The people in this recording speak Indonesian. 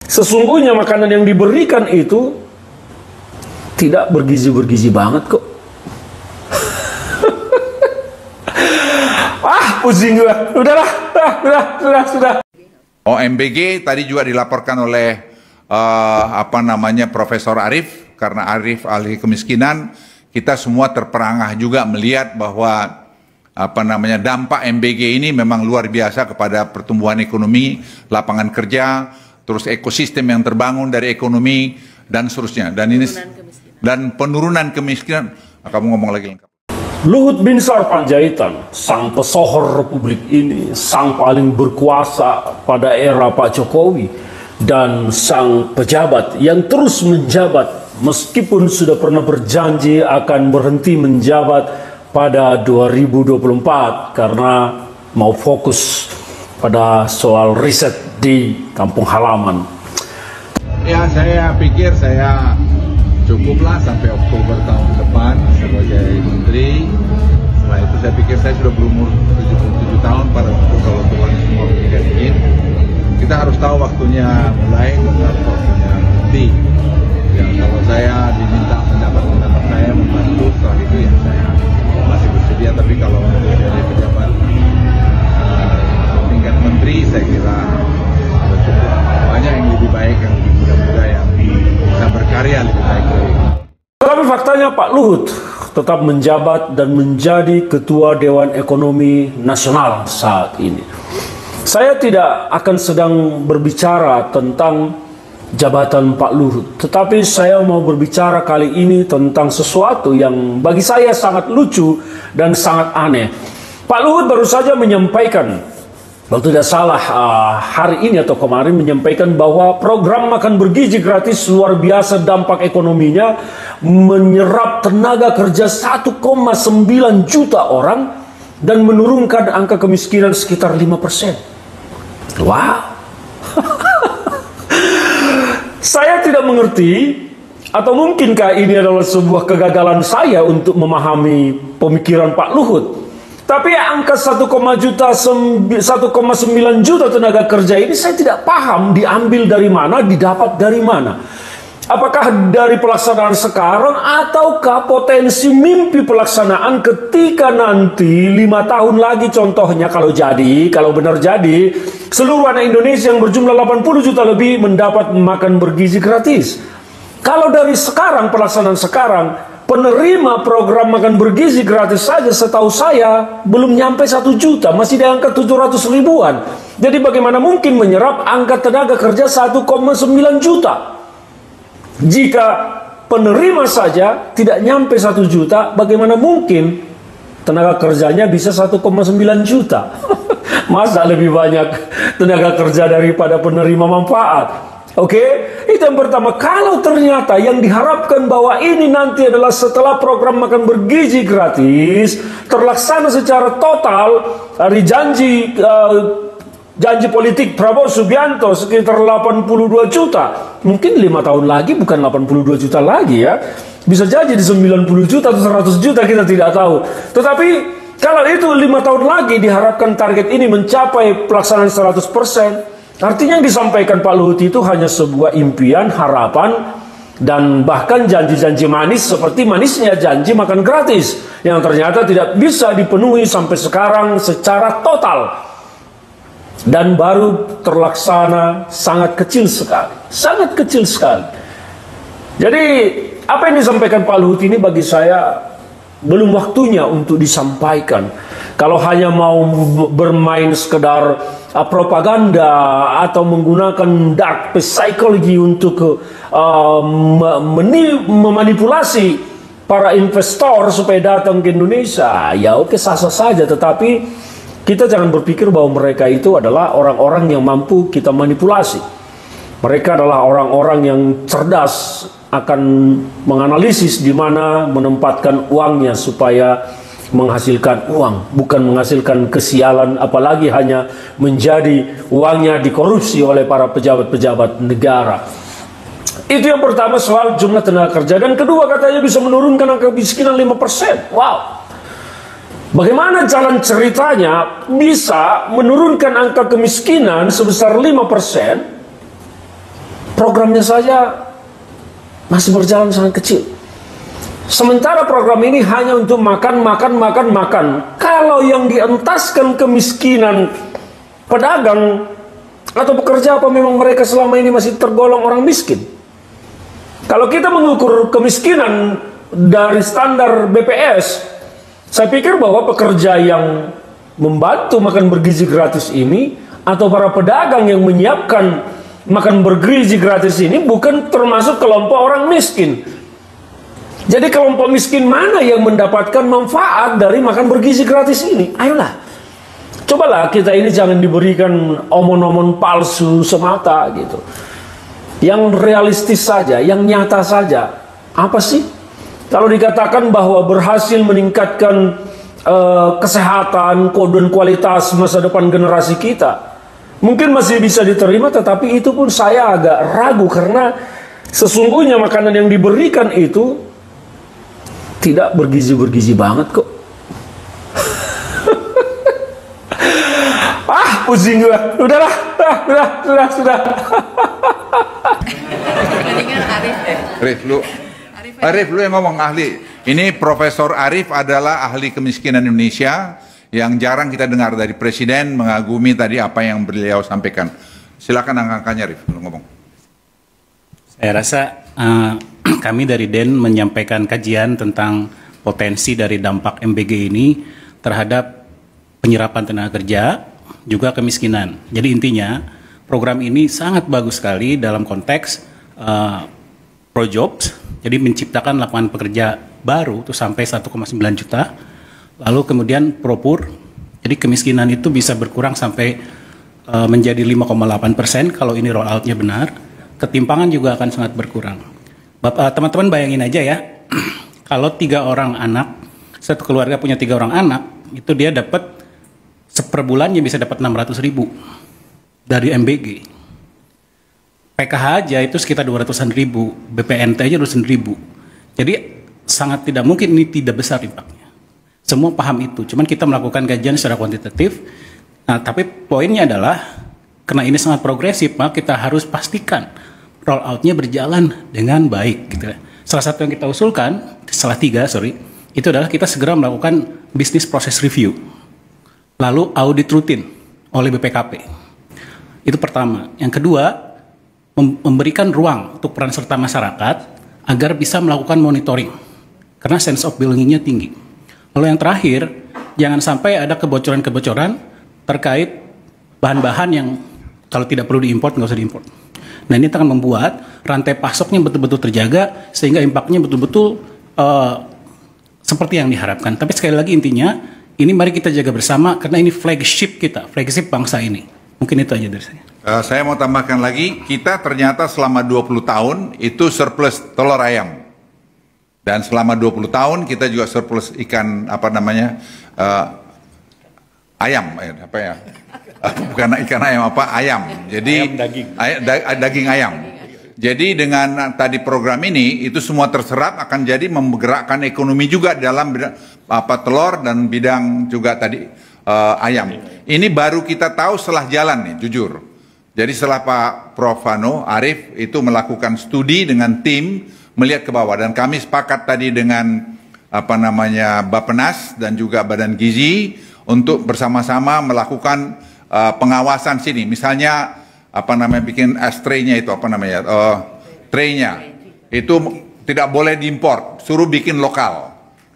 Sesungguhnya makanan yang diberikan itu tidak bergizi-bergizi banget kok. Pusing gue. Udahlah, sudah. MBG tadi juga dilaporkan oleh Profesor Arif, karena Arif ahli kemiskinan. Kita semua terperangah juga melihat bahwa dampak MBG ini memang luar biasa kepada pertumbuhan ekonomi, lapangan kerja, terus ekosistem yang terbangun dari ekonomi dan seterusnya. Dan penurunan kemiskinan. Kamu ngomong lagi lengkap. Luhut Binsar Panjaitan, sang pesohor Republik ini, sang paling berkuasa pada era Pak Jokowi, dan sang pejabat yang terus menjabat meskipun sudah pernah berjanji akan berhenti menjabat pada 2024 karena mau fokus pada soal riset di kampung halaman. Ya, saya pikir saya cukuplah sampai Oktober tahun depan sebagai menteri. Setelah itu saya pikir saya sudah berumur 77 tahun pada waktu kalau Tuhan semua ingin. Kita harus tahu waktunya mulai dan waktunya berhenti. Ya, kalau saya diminta pendapat saya membantu, setelah itu ya saya masih bersedia. Tapi kalau untuk jadi pejabat tingkat menteri, saya kira sudah cukup. Banyak yang lebih baik, yang lebih muda-muda, yang bisa berkarya lebih baik. Tapi faktanya Pak Luhut tetap menjabat dan menjadi Ketua Dewan Ekonomi Nasional saat ini. Saya tidak akan sedang berbicara tentang jabatan Pak Luhut, tetapi saya mau berbicara kali ini tentang sesuatu yang bagi saya sangat lucu dan sangat aneh. Pak Luhut baru saja menyampaikan, kalau tidak salah hari ini atau kemarin, menyampaikan bahwa program makan bergizi gratis luar biasa dampak ekonominya, menyerap tenaga kerja 1,9 juta orang dan menurunkan angka kemiskinan sekitar 5%. Wow. Saya tidak mengerti, atau mungkinkah ini adalah sebuah kegagalan saya untuk memahami pemikiran Pak Luhut. Tapi angka 1,9 juta tenaga kerja ini saya tidak paham diambil dari mana, didapat dari mana. Apakah dari pelaksanaan sekarang ataukah potensi mimpi pelaksanaan ketika nanti 5 tahun lagi contohnya kalau benar jadi, seluruh anak Indonesia yang berjumlah 80 juta lebih mendapat makan bergizi gratis. Kalau dari sekarang, pelaksanaan sekarang, penerima program makan bergizi gratis saja setahu saya belum nyampe 1 juta, masih di angka 700 ribuan. Jadi bagaimana mungkin menyerap angka tenaga kerja 1,9 juta? Jika penerima saja tidak nyampe 1 juta, bagaimana mungkin tenaga kerjanya bisa 1,9 juta? Masa lebih banyak tenaga kerja daripada penerima manfaat? Oke, itu yang pertama. Kalau ternyata yang diharapkan bahwa ini nanti adalah setelah program makan bergizi gratis terlaksana secara total dari janji politik Prabowo Subianto sekitar 82 juta. Mungkin 5 tahun lagi bukan 82 juta lagi ya. Bisa jadi di 90 juta atau 100 juta, kita tidak tahu. Tetapi kalau itu 5 tahun lagi diharapkan target ini mencapai pelaksanaan 100%, artinya yang disampaikan Pak Luhut itu hanya sebuah impian, harapan, dan bahkan janji-janji manis seperti manisnya janji makan gratis yang ternyata tidak bisa dipenuhi sampai sekarang secara total. Dan baru terlaksana sangat kecil sekali. Sangat kecil sekali. Jadi apa yang disampaikan Pak Luhut ini bagi saya belum waktunya untuk disampaikan. Kalau hanya mau bermain sekedar propaganda atau menggunakan dark psychology untuk memanipulasi para investor supaya datang ke Indonesia, ya oke, sah-sah saja. Tetapi kita jangan berpikir bahwa mereka itu adalah orang-orang yang mampu kita manipulasi. Mereka adalah orang-orang yang cerdas, akan menganalisis di mana menempatkan uangnya supaya menghasilkan uang, bukan menghasilkan kesialan, apalagi hanya menjadi uangnya dikorupsi oleh para pejabat-pejabat negara. Itu yang pertama soal jumlah tenaga kerja. Dan kedua, katanya bisa menurunkan angka kemiskinan 5%. Wow. Bagaimana jalan ceritanya bisa menurunkan angka kemiskinan sebesar 5%, programnya saja masih berjalan sangat kecil. Sementara program ini hanya untuk makan. Kalau yang dientaskan kemiskinan pedagang atau pekerja, apa memang mereka selama ini masih tergolong orang miskin? Kalau kita mengukur kemiskinan dari standar BPS, saya pikir bahwa pekerja yang membantu makan bergizi gratis ini atau para pedagang yang menyiapkan makan bergizi gratis ini bukan termasuk kelompok orang miskin. Jadi kelompok miskin mana yang mendapatkan manfaat dari makan bergizi gratis ini? Ayolah, cobalah kita ini jangan diberikan omon-omon palsu semata gitu. Yang realistis saja, yang nyata saja. Apa sih? Kalau dikatakan bahwa berhasil meningkatkan kesehatan, dan kualitas masa depan generasi kita, mungkin masih bisa diterima, tetapi itu pun saya agak ragu karena sesungguhnya makanan yang diberikan itu tidak bergizi-bergizi banget kok. Pusing gua. Udahlah, sudah. Arif, lu yang ngomong ahli. Ini Profesor Arif adalah ahli kemiskinan Indonesia yang jarang kita dengar dari Presiden, mengagumi tadi apa yang beliau sampaikan. Silakan angka-angkanya, Arif, lu ngomong. Saya rasa kami dari DEN menyampaikan kajian tentang potensi dari dampak MBG ini terhadap penyerapan tenaga kerja, juga kemiskinan. Jadi intinya program ini sangat bagus sekali dalam konteks Projobs, jadi menciptakan lapangan pekerja baru itu sampai 1,9 juta. Lalu kemudian Propur, jadi kemiskinan itu bisa berkurang sampai menjadi 5,8% kalau ini roll out-nya benar. Ketimpangan juga akan sangat berkurang. Teman-teman bayangin aja ya, kalau 3 orang anak, satu keluarga punya 3 orang anak, itu dia dapat per bulannya bisa dapat 600.000 dari MBG. PKH aja itu sekitar 200-an ribu, BPNT aja 200-an ribu. Jadi sangat tidak mungkin ini tidak besar impaknya. Semua paham itu, cuman kita melakukan kajian secara kuantitatif. Nah, tapi poinnya adalah karena ini sangat progresif, maka kita harus pastikan roll out-nya berjalan dengan baik gitu. Salah satu yang kita usulkan, itu adalah kita segera melakukan business process review. Lalu audit rutin oleh BPKP. Itu pertama. Yang kedua, memberikan ruang untuk peran serta masyarakat agar bisa melakukan monitoring. Karena sense of belonging-nya tinggi. Lalu yang terakhir, jangan sampai ada kebocoran-kebocoran terkait bahan-bahan yang kalau tidak perlu diimport, nggak usah diimport. Nah, ini akan membuat rantai pasoknya betul-betul terjaga sehingga impaknya betul-betul seperti yang diharapkan. Tapi sekali lagi intinya, ini mari kita jaga bersama karena ini flagship kita, flagship bangsa ini. Mungkin itu aja dari saya. Saya mau tambahkan lagi, kita ternyata selama 20 tahun itu surplus telur ayam. Dan selama 20 tahun kita juga surplus ikan ayam, bukan ikan ayam, ayam. Jadi daging ayam. Jadi dengan tadi program ini itu semua terserap akan jadi menggerakkan ekonomi juga dalam telur dan bidang juga tadi ayam. Ini baru kita tahu setelah jalan nih, jujur. Jadi setelah Pak Prof. Arif itu melakukan studi dengan tim melihat ke bawah dan kami sepakat tadi dengan Bappenas dan juga Badan Gizi untuk bersama-sama melakukan pengawasan sini. Misalnya bikin tray-nya itu tray-nya itu tidak boleh diimpor, suruh bikin lokal.